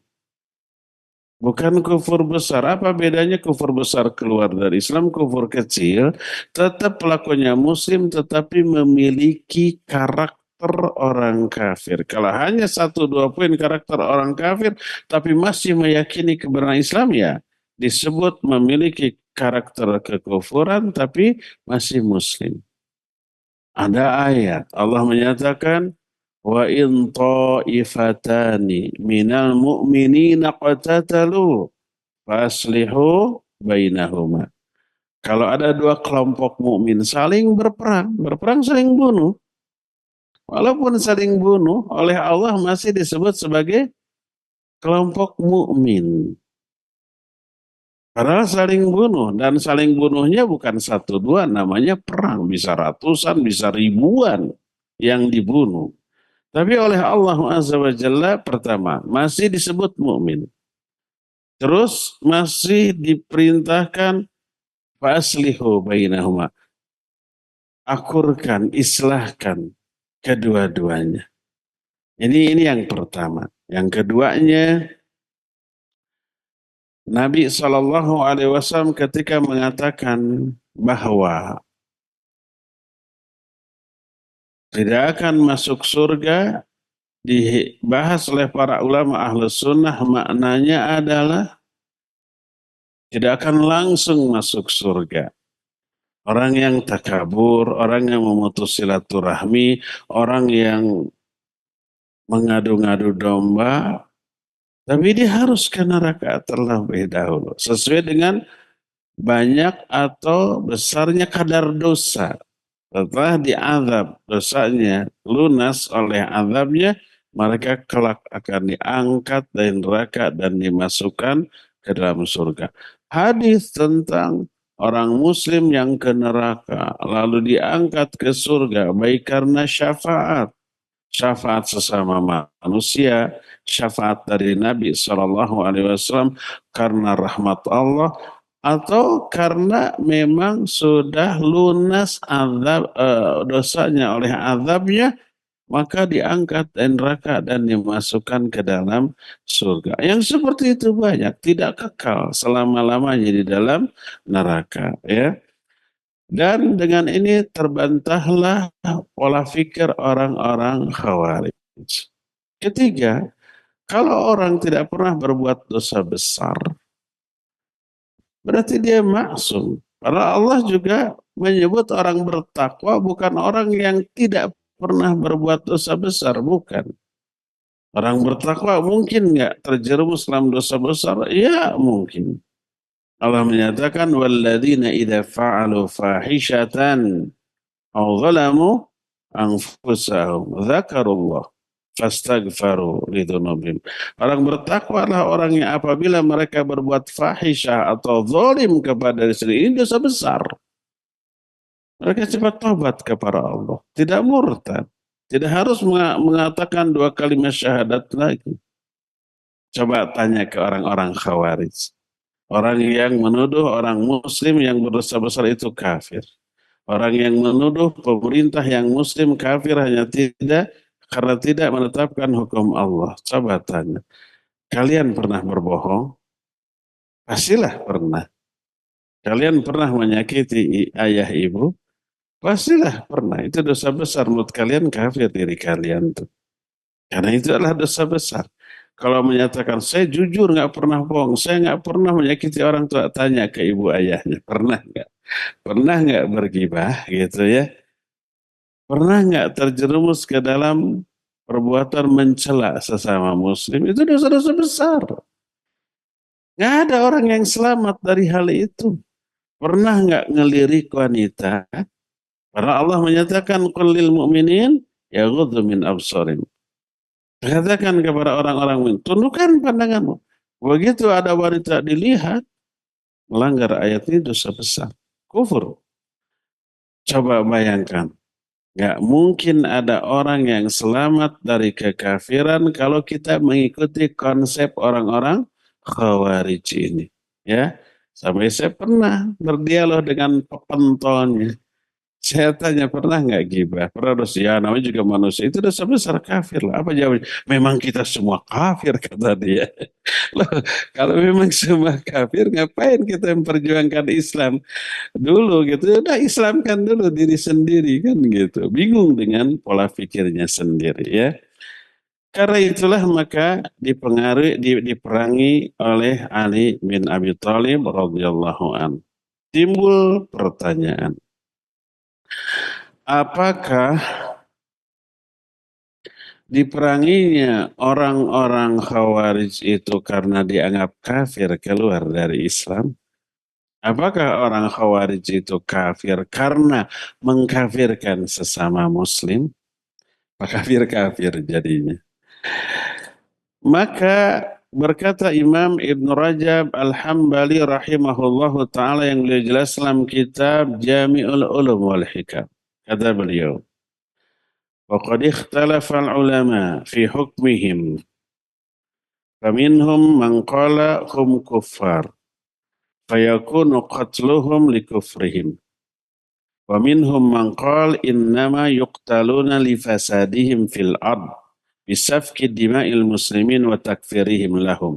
Bukan kufur besar. Apa bedanya kufur besar keluar dari Islam, kufur kecil, tetap pelakunya muslim tetapi memiliki karakter orang kafir. Kalau hanya satu dua poin karakter orang kafir, tapi masih meyakini kebenaran Islam, ya disebut memiliki karakter kekufuran tapi masih muslim. Ada ayat Allah menyatakan wa in ta'ifatani minal mu'minina qatatalu faslihu bainahuma. Kalau ada dua kelompok mukmin saling berperang, berperang saling bunuh. Walaupun saling bunuh oleh Allah masih disebut sebagai kelompok mukmin. Padahal saling bunuh dan saling bunuhnya bukan satu dua, namanya perang, bisa ratusan, bisa ribuan yang dibunuh. Tapi oleh Allah Azza wa Jalla pertama masih disebut mukmin. Terus masih diperintahkan faslihu bainahuma. Akurkan, islahkan kedua-duanya. Ini yang pertama. Yang keduanya, Nabi SAW ketika mengatakan bahwa tidak akan masuk surga, dibahas oleh para ulama ahlus sunnah, maknanya adalah tidak akan langsung masuk surga. Orang yang takabur, orang yang memutus silaturahmi, orang yang mengadu-ngadu domba, tapi dia harus ke neraka terlebih dahulu. Sesuai dengan banyak atau besarnya kadar dosa. Setelah diazab dosanya lunas oleh azabnya, mereka kelak akan diangkat dari neraka dan dimasukkan ke dalam surga. Hadis tentang orang muslim yang ke neraka lalu diangkat ke surga baik karena syafaat sesama manusia, syafaat dari Nabi SAW karena rahmat Allah, atau karena memang sudah lunas azab dosanya oleh azabnya, maka diangkat dari neraka dan dimasukkan ke dalam surga. Yang seperti itu banyak, tidak kekal selama-lamanya di dalam neraka, ya. Dan dengan ini terbantahlah pola pikir orang-orang Khawarij. Ketiga, kalau orang tidak pernah berbuat dosa besar, berarti dia maksum. Karena Allah juga menyebut orang bertakwa bukan orang yang tidak pernah berbuat dosa besar, bukan. Orang bertakwa mungkin nggak terjerumus dalam dosa besar? Ya mungkin. Allah menyatakan walladzina idza fa'alu fahishatan aw zalamu anfusahum dzakarullah fastaghfaru lidzunubihim. Orang bertakwa adalah orang yang apabila mereka berbuat fahisyah atau zalim kepada diri sendiri, ini dosa besar. Mereka cepat tobat kepada Allah, tidak murtad, tidak harus mengatakan dua kalimat syahadat lagi. Coba tanya ke orang-orang Khawarij. Orang yang menuduh orang muslim yang berdosa besar itu kafir. Orang yang menuduh pemerintah yang muslim kafir hanya tidak karena tidak menetapkan hukum Allah. Coba tanya, kalian pernah berbohong? Pastilah pernah. Kalian pernah menyakiti ayah ibu? Pastilah pernah. Itu dosa besar menurut kalian, kafir diri kalian tuh. Karena itu adalah dosa besar. Kalau menyatakan saya jujur nggak pernah bohong, saya nggak pernah menyakiti orang tua, tanya ke ibu ayahnya, pernah nggak? Pernah nggak bergibah gitu ya? Pernah nggak terjerumus ke dalam perbuatan mencela sesama muslim? Itu dosa-dosa besar. Nggak ada orang yang selamat dari hal itu. Pernah nggak ngelirik wanita? Karena Allah menyatakan qul lil mu'minin yaghuddu min absarim. Katakan kepada orang-orang mukmin, tundukkan pandanganmu. Begitu ada wanita dilihat, melanggar ayat ini dosa besar. Kufur. Coba bayangkan. Nggak mungkin ada orang yang selamat dari kekafiran kalau kita mengikuti konsep orang-orang Khawarij ini. Ya, sampai saya pernah berdialog dengan penontonnya. Saya tanya, pernah nggak gibah? Pernah dosa? Ya namanya juga manusia. Itu dosa besar, kafir lah. Apa jawabnya? Memang kita semua kafir, kata dia. Loh, kalau memang semua kafir, ngapain kita memperjuangkan Islam dulu gitu? Udah Islamkan dulu diri sendiri kan gitu. Bingung dengan pola pikirnya sendiri ya. Karena itulah maka diperangi oleh Ali bin Abi Thalib radhiyallahu an. Timbul pertanyaan, apakah diperanginya orang-orang Khawarij itu karena dianggap kafir keluar dari Islam? Apakah orang Khawarij itu kafir karena mengkafirkan sesama Muslim? Kafir-kafir jadinya. Maka berkata Imam Ibn Rajab Al-Hambali rahimahullahu ta'ala yang beliau jelas dalam kitab Jami'ul Ulum wal Hikam. Kata beliau, وَقَدْ اخْتَلَفَ الْعُلَمَاء فِي حُكْمِهِمْ فَمِنْهُمْ مَنْ قَالَ هُمْ كُفَّارٌ فَيَكُونُ قَتْلُهُمْ لِكُفْرِهِمْ وَمِنْهُمْ مَنْ قَالَ إِنَّمَا يُقْتَلُونَ لِفَسَادِهِمْ فِي الْأَرْضِ بِسَفْكِ دِمَاءِ الْمُسْلِمِينَ وَتَكْفِرِهِمْ لَهُمْ.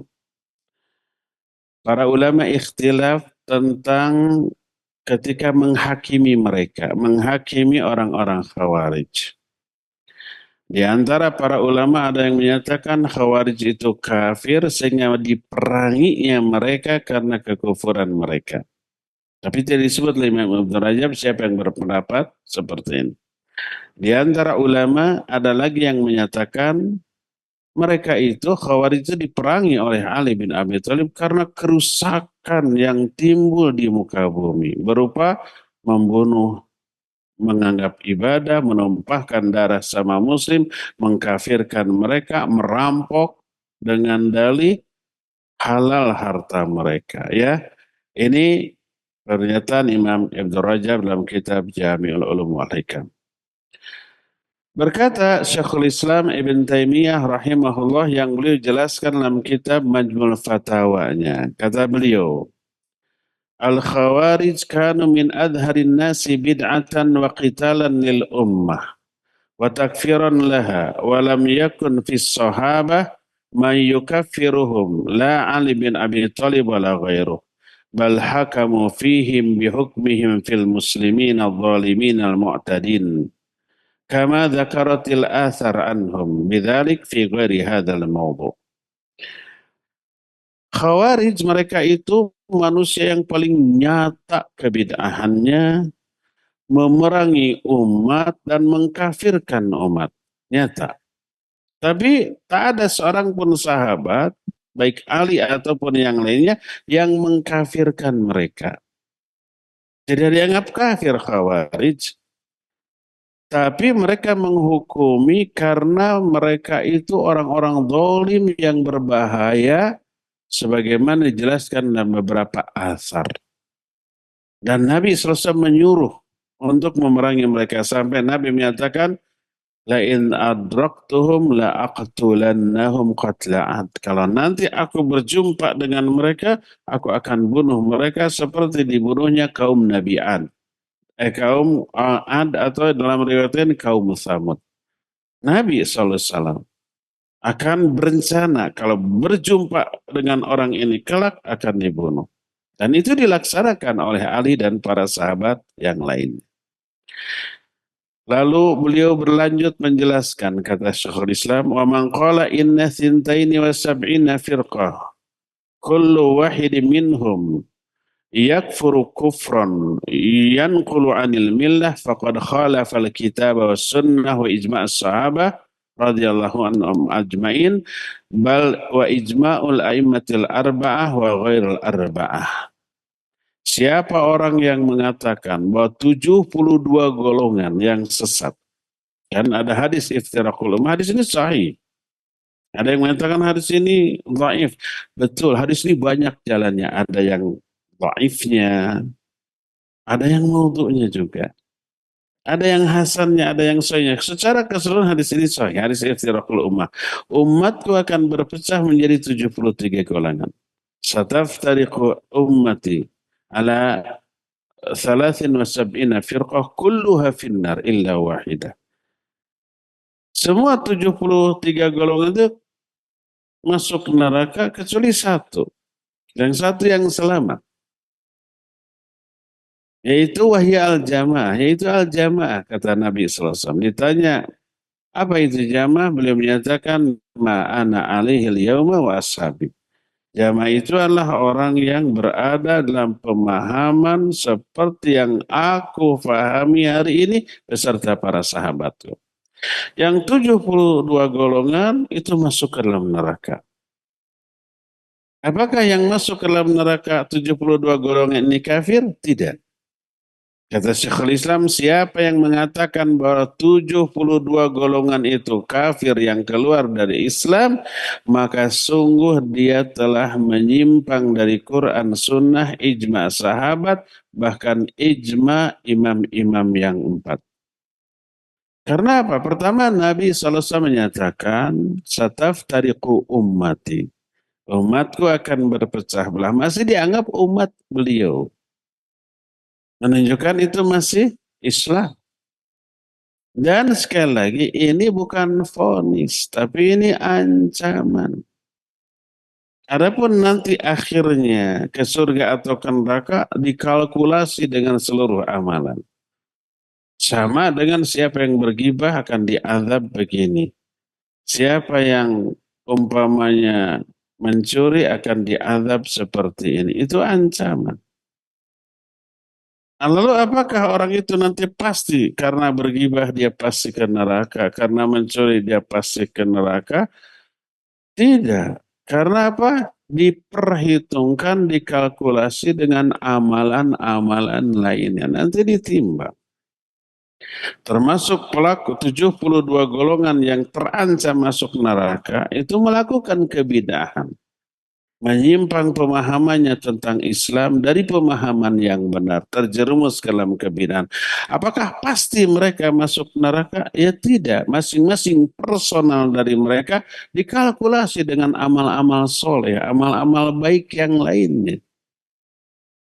Para ulama ikhtilaf tentang ketika menghakimi mereka, menghakimi orang-orang Khawarij. Di antara para ulama ada yang menyatakan Khawarij itu kafir sehingga diperanginya mereka karena kekufuran mereka. Tapi tidak disebut oleh Imam Ibn Rajab siapa yang berpendapat seperti ini. Di antara ulama ada lagi yang menyatakan mereka itu Khawarij itu diperangi oleh Ali bin Abi Thalib karena kerusakan yang timbul di muka bumi berupa membunuh, menganggap ibadah, menumpahkan darah sama muslim, mengkafirkan mereka, merampok dengan dalih halal harta mereka ya. Ini pernyataan Imam Ibn Rajab dalam kitab Jami'ul Ulum wal Hikam. Berkata Syekhul Islam Ibn Taimiyah rahimahullah yang beliau jelaskan dalam kitab Majmul Fatawanya. Kata beliau, Al-Khawarij kanu min adharin nasi bid'atan wa qitalan lil ummah wa takfiran laha wa lam yakun fis sahabah man yukaffiruhum la Ali bin Abi Thalib wa la ghairuh bal hakamu fihim bihukmihim fil muslimin al-zalimin al-mu'tadin kama dzakaratil athar anhum bidzalik fi ghairi hadzal mawdu'. Khawarij mereka itu manusia yang paling nyata kebid'ahannya, memerangi umat dan mengkafirkan umat. Nyata. Tapi tak ada seorang pun sahabat, baik Ali ataupun yang lainnya, yang mengkafirkan mereka. Tidak dianggap kafir Khawarij. Tapi mereka menghukumi karena mereka itu orang-orang zalim yang berbahaya sebagaimana dijelaskan dalam beberapa asar. Dan Nabi SAW menyuruh untuk memerangi mereka sampai Nabi menyatakan la in adraktuhum la aqtulannahum qatla'at. Kalau nanti aku berjumpa dengan mereka, aku akan bunuh mereka seperti dibunuhnya kaum Nabi Ad. Kaum Ad atau dalam riwayat lain kaum Tsamud. Nabi SAW akan berencana kalau berjumpa dengan orang ini kelak akan dibunuh. Dan itu dilaksanakan oleh Ali dan para sahabat yang lain. Lalu beliau berlanjut menjelaskan kata Syekhul Islam, "Wa man qala inna thintaini wa sab'ina firqah kullu wahidin minhum yakfuru kufran yanqulu 'anil millah faqad khalafa al-kitab was sunnah wa ijma' as-sahabah radhiyallahu anhum ajma'in bal wa ijma'ul a'immatil arba'ah wa ghairul arba'ah." Siapa orang yang mengatakan bahwa 72 golongan yang sesat, kan ada hadis iftiraqul ummah, hadis ini sahih. Ada yang mengatakan hadis ini dhaif. Betul, hadis ini banyak jalannya. Ada yang dhaifnya, ada yang maudhu'nya juga. Ada yang hasannya, ada yang sahihnya. Secara keseluruhan hadis ini sahih, hadis iftiraqul ummah. Umatku akan berpecah menjadi 73 golongan. Sataftariqu ummati ala 73 firqah kulluha finnar illa wahidah. Semua 73 golongan itu masuk neraka kecuali satu. Yang satu yang selamat. Yaitu wahya al-jamaah. Yaitu al-jamaah kata Nabi SAW. Ditanya apa itu jamaah? Beliau menyatakan ma'ana alaihil yauma wa ashabi. Jamaah itu adalah orang yang berada dalam pemahaman seperti yang aku fahami hari ini beserta para sahabatku. Yang 72 golongan itu masuk ke dalam neraka. Apakah yang masuk ke dalam neraka 72 golongan ini kafir? Tidak. Kata Syekhul Islam, siapa yang mengatakan bahwa 72 golongan itu kafir yang keluar dari Islam, maka sungguh dia telah menyimpang dari Quran, Sunnah, ijma sahabat, bahkan ijma imam-imam yang 4. Karena apa? Pertama, Nabi SAW menyatakan, sataftariqu ummati. Umatku akan berpecah belah. Masih dianggap umat beliau. Menunjukkan itu masih Islam. Dan sekali lagi ini bukan vonis, tapi ini ancaman. Adapun nanti akhirnya ke surga atau ke neraka dikalkulasi dengan seluruh amalan. Sama dengan siapa yang bergibah akan diazab begini. Siapa yang umpamanya mencuri akan diazab seperti ini. Itu ancaman. Lalu apakah orang itu nanti pasti karena bergibah dia pasti ke neraka, karena mencuri dia pasti ke neraka? Tidak. Karena apa? Diperhitungkan, dikalkulasi dengan amalan-amalan lainnya. Nanti ditimbang. Termasuk pelaku 72 golongan yang terancam masuk neraka itu melakukan kebidahan. Menyimpang pemahamannya tentang Islam dari pemahaman yang benar, terjerumus ke dalam kebidahan. Apakah pasti mereka masuk neraka? Ya tidak, masing-masing personal dari mereka dikalkulasi dengan amal-amal soleh, amal-amal baik yang lainnya.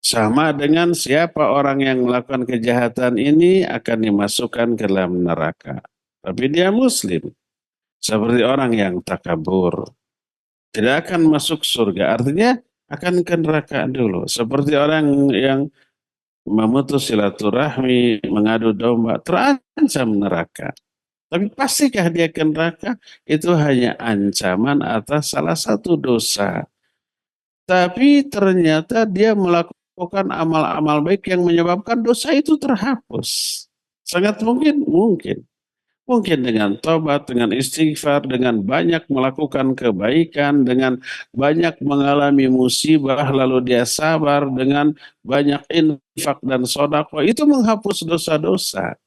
Sama dengan siapa orang yang melakukan kejahatan ini akan dimasukkan ke dalam neraka. Tapi dia muslim, seperti orang yang takabur. Tidak akan masuk surga. Artinya akan ke neraka dulu. Seperti orang yang memutus silaturahmi, mengadu domba, terancam neraka. Tapi pastikah dia ke neraka? Itu hanya ancaman atas salah satu dosa. Tapi ternyata dia melakukan amal-amal baik yang menyebabkan dosa itu terhapus. Sangat mungkin, mungkin. Mungkin dengan tobat, dengan istighfar, dengan banyak melakukan kebaikan, dengan banyak mengalami musibah, lalu dia sabar, dengan banyak infak dan sodako, itu menghapus dosa-dosa.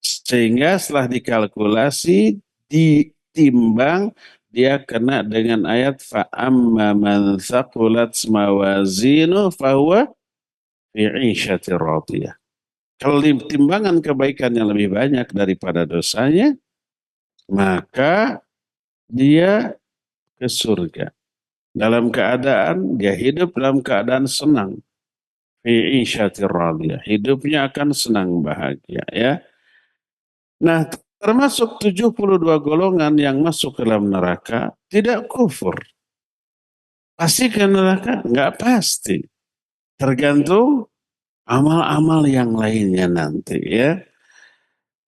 Sehingga setelah dikalkulasi, ditimbang, dia kena dengan ayat فَأَمَّا مَنْ ثَقُلَتْ مَوَازِينُهُ فَهُوَ فِي عِيشَةٍ رَاضِيَةٍ. Kalau timbangan kebaikannya lebih banyak daripada dosanya, maka dia ke surga. Dalam keadaan, dia hidup dalam keadaan senang. Fi isyatir radiyah. Hidupnya akan senang bahagia. Ya. Nah, termasuk 72 golongan yang masuk ke dalam neraka, tidak kufur. Pasti ke neraka? Enggak pasti. Tergantung amal-amal yang lainnya nanti ya.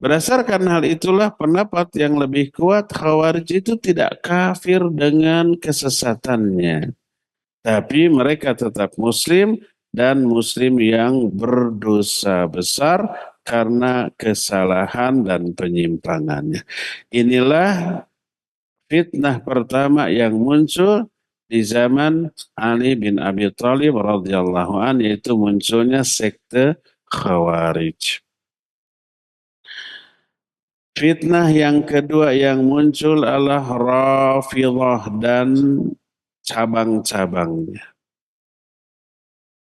Berdasarkan hal itulah pendapat yang lebih kuat Khawarij itu tidak kafir dengan kesesatannya. Tapi mereka tetap muslim dan muslim yang berdosa besar karena kesalahan dan penyimpangannya. Inilah fitnah pertama yang muncul di zaman Ali bin Abi Thalib radhiyallahu anhu, yaitu munculnya sekte Khawarij. Fitnah yang kedua yang muncul adalah Rafidhah dan cabang-cabangnya.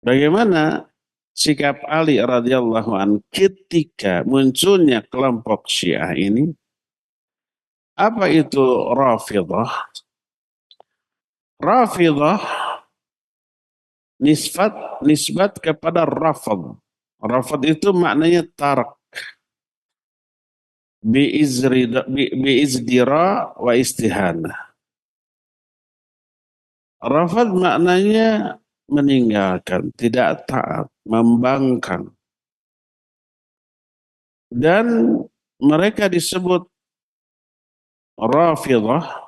Bagaimana sikap Ali radhiyallahu anhu ketika munculnya kelompok Syiah ini? Apa itu Rafidhah? Rafidhah nisbat kepada Rafad. Rafad itu maknanya tarak. Biizdira wa istihana. Rafad maknanya meninggalkan, tidak taat, membangkang. Dan mereka disebut Rafidah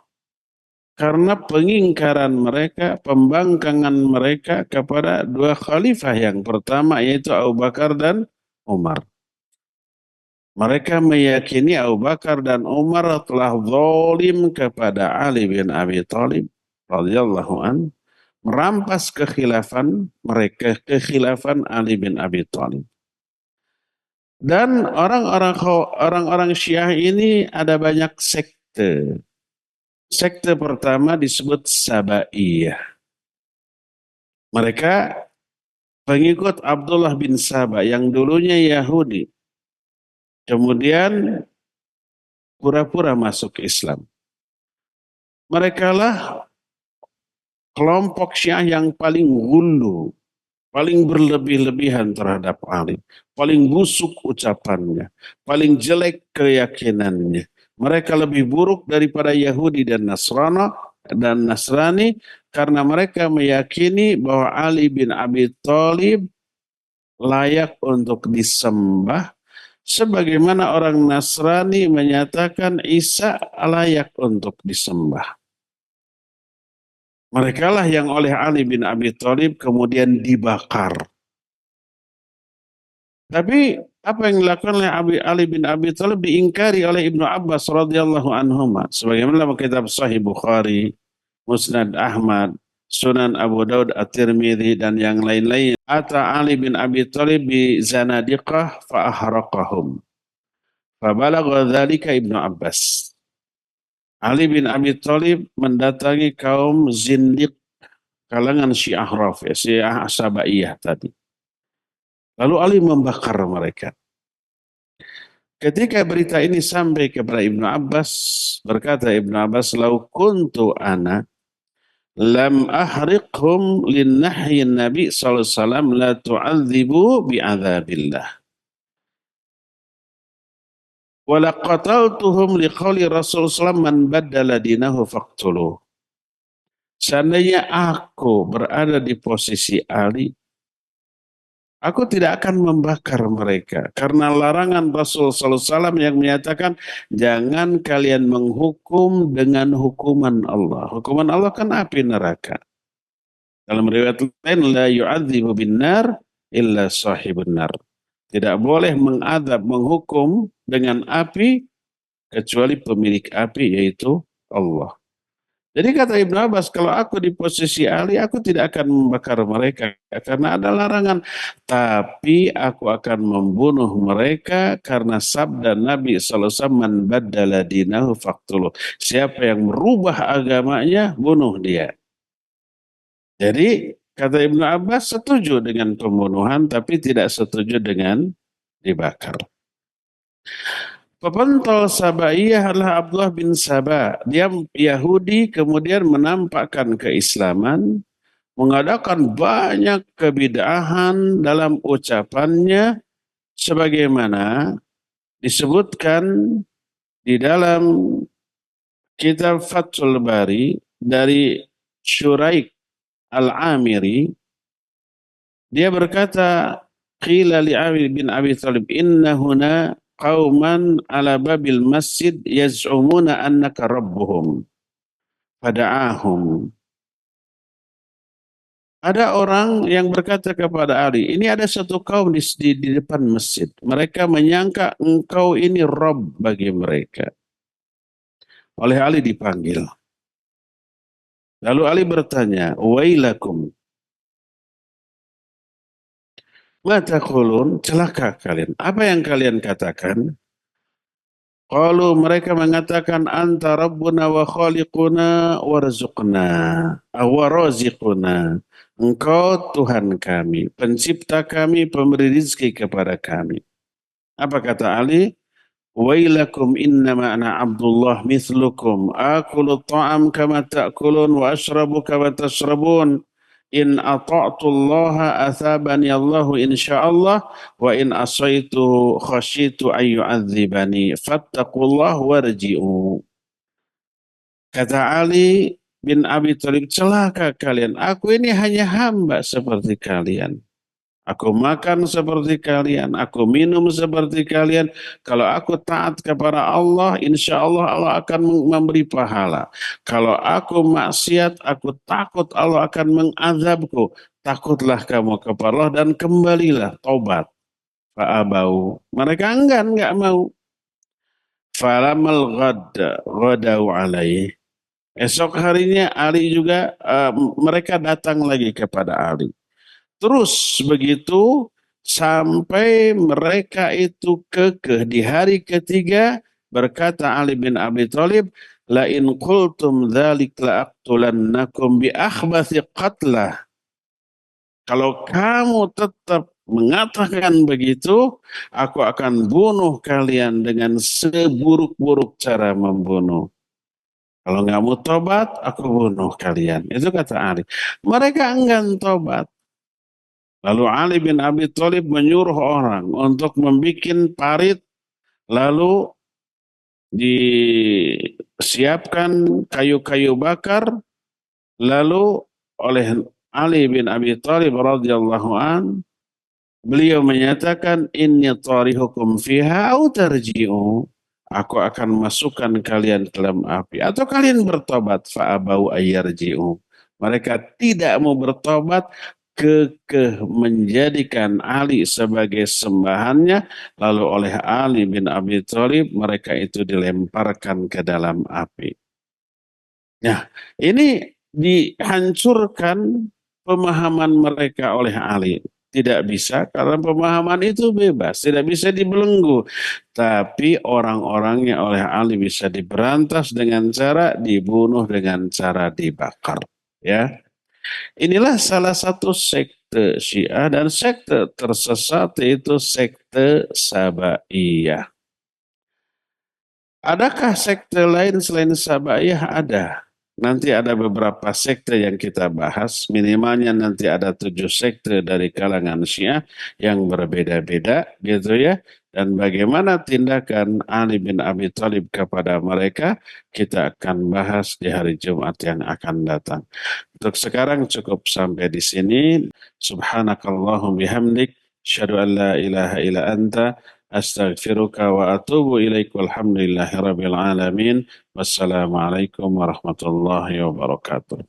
karena pengingkaran mereka, pembangkangan mereka kepada dua khalifah yang pertama yaitu Abu Bakar dan Umar. Mereka meyakini Abu Bakar dan Umar telah zalim kepada Ali bin Abi Thalib radhiyallahu an, merampas kekhilafan mereka, kekhilafan Ali bin Abi Thalib. Dan orang-orang Syiah ini ada banyak sekte. Sekte pertama disebut Sabaiyah. Mereka pengikut Abdullah bin Saba yang dulunya Yahudi. Kemudian pura-pura masuk Islam. Mereka lah kelompok Syiah yang paling gulu, paling berlebih-lebihan terhadap Ali, paling busuk ucapannya, paling jelek keyakinannya. Mereka lebih buruk daripada Yahudi dan Nasrani karena mereka meyakini bahwa Ali bin Abi Thalib layak untuk disembah sebagaimana orang Nasrani menyatakan Isa layak untuk disembah. Mereka lah yang oleh Ali bin Abi Thalib kemudian dibakar. Tapi apa yang dilakukan oleh Ali bin Abi Thalib diingkari oleh Ibnu Abbas radhiyallahu anhuma. Sebagaimana dalam kitab Sahih Bukhari, Musnad Ahmad, Sunan Abu Daud At-Tirmidzi dan yang lain-lain. Ata Ali bin Abi Thalib bi zanadiqah fa ahraqahum. Fa balagha dzalika Ibnu Abbas. Ali bin Abi Thalib mendatangi kaum zindiq kalangan Syiah Rafidhah, Syiah Sabaiyah tadi. Lalu Ali membakar mereka. Ketika berita ini sampai kepada Ibnu Abbas, berkata Ibnu Abbas, "Lau kuntu ana lam ahriqhum lin nahyin Nabi sallallahu alaihi wasallam la tu'adzibu bi'adzabillah. Wa laqataltuhum liqauli Rasul sallallahu man baddala dinahu faqtuluh." Seandainya aku berada di posisi Ali, aku tidak akan membakar mereka karena larangan Rasul sallallahu alaihi wasallam yang menyatakan jangan kalian menghukum dengan hukuman Allah. Hukuman Allah kan api neraka. Dalam riwayat lain la yu'adzibu binnar illa sahibun nar. Tidak boleh mengadab, menghukum dengan api kecuali pemilik api yaitu Allah. Jadi kata Ibnu Abbas, kalau aku di posisi Ali, aku tidak akan membakar mereka karena ada larangan. Tapi aku akan membunuh mereka karena sabda Nabi SAW, man baddala dinahu faqtuluh. Siapa yang merubah agamanya, bunuh dia. Jadi kata Ibnu Abbas setuju dengan pembunuhan, tapi tidak setuju dengan dibakar. Pepentol Sabaiyah adalah Abdullah bin Saba. Dia Yahudi kemudian menampakkan keislaman, mengadakan banyak kebid'ahan dalam ucapannya sebagaimana disebutkan di dalam kitab Fathul Bari dari Syuraik Al-Amiri. Dia berkata, qila li Ali bin Abi Thalib inna huna qauman ala babil masjid yaz'umuna annaka rabbuhum fada'ahum. Ada orang yang berkata kepada Ali, ini ada satu kaum di depan masjid. Mereka menyangka engkau ini Rabb bagi mereka. Oleh Ali dipanggil. Lalu Ali bertanya, wailakum. Ma taqulun, celaka kalian. Apa yang kalian katakan? Qalu, mereka mengatakan anta rabbuna wa khaliquna warzuqna wa raziquna. Engkau Tuhan kami, pencipta kami, pemberi rezeki kepada kami. Apa kata Ali? Wailakum innama ana Abdullah mithlukum akulu ta'am kama ta'kulun wa ashrabu kama tashrabun. In ata'tullaha athabani Allahu insyaallah wa in asaitu khasyitu ayyu'adzibani fattaqullah warji'u. Kata Ali bin Abi Thalib, celaka kalian, aku ini hanya hamba seperti kalian. Aku makan seperti kalian, aku minum seperti kalian. Kalau aku taat kepada Allah, insya Allah Allah akan memberi pahala. Kalau aku maksiat, aku takut Allah akan mengazabku. Takutlah kamu kepada Allah dan kembalilah taubat. Fa'abau. Mereka enggan, enggak mau. Falamal ghadau alaih. Esok harinya Ali juga, mereka datang lagi kepada Ali. Terus begitu sampai mereka itu kekeh di hari ketiga, berkata Ali bin Abi Thalib, la in qultum dzalik la aqtulannakum bi akhbathi qatlah. Kalau kamu tetap mengatakan begitu, aku akan bunuh kalian dengan seburuk-buruk cara membunuh. Kalau nggak mau tobat, aku bunuh kalian. Itu kata Ali. Mereka enggan tobat. Lalu Ali bin Abi Thalib menyuruh orang untuk membuat parit, lalu disiapkan kayu-kayu bakar, lalu oleh Ali bin Abi Thalib radhiyallahu an, beliau menyatakan inni tarihukum fiha au tarji'u. Aku akan masukkan kalian ke dalam api atau kalian bertobat, fa'abau ayyarji'u. Mereka tidak mau bertobat, kekeh menjadikan Ali sebagai sembahannya, lalu oleh Ali bin Abi Thalib mereka itu dilemparkan ke dalam api. Nah, ini dihancurkan pemahaman mereka oleh Ali. Tidak bisa karena pemahaman itu bebas, tidak bisa dibelenggu. Tapi orang-orangnya oleh Ali bisa diberantas dengan cara dibunuh, dengan cara dibakar. Ya, inilah salah satu sekte Syiah, dan sekte tersesat yaitu sekte Sabaiyah. Adakah sekte lain selain Sabaiyah? Ada. Nanti ada beberapa sekte yang kita bahas, minimalnya nanti ada 7 sekte dari kalangan Syiah yang berbeda-beda gitu ya. Dan bagaimana tindakan Ali bin Abi Thalib kepada mereka, kita akan bahas di hari Jumat yang akan datang. Untuk sekarang cukup sampai di sini. Subhanakallahum bihamdik, syadu an la ilaha illa anta, astaghfiruka wa atubu ilaik, walhamdulillahi rabbil alamin. Wassalamualaikum warahmatullahi wabarakatuh.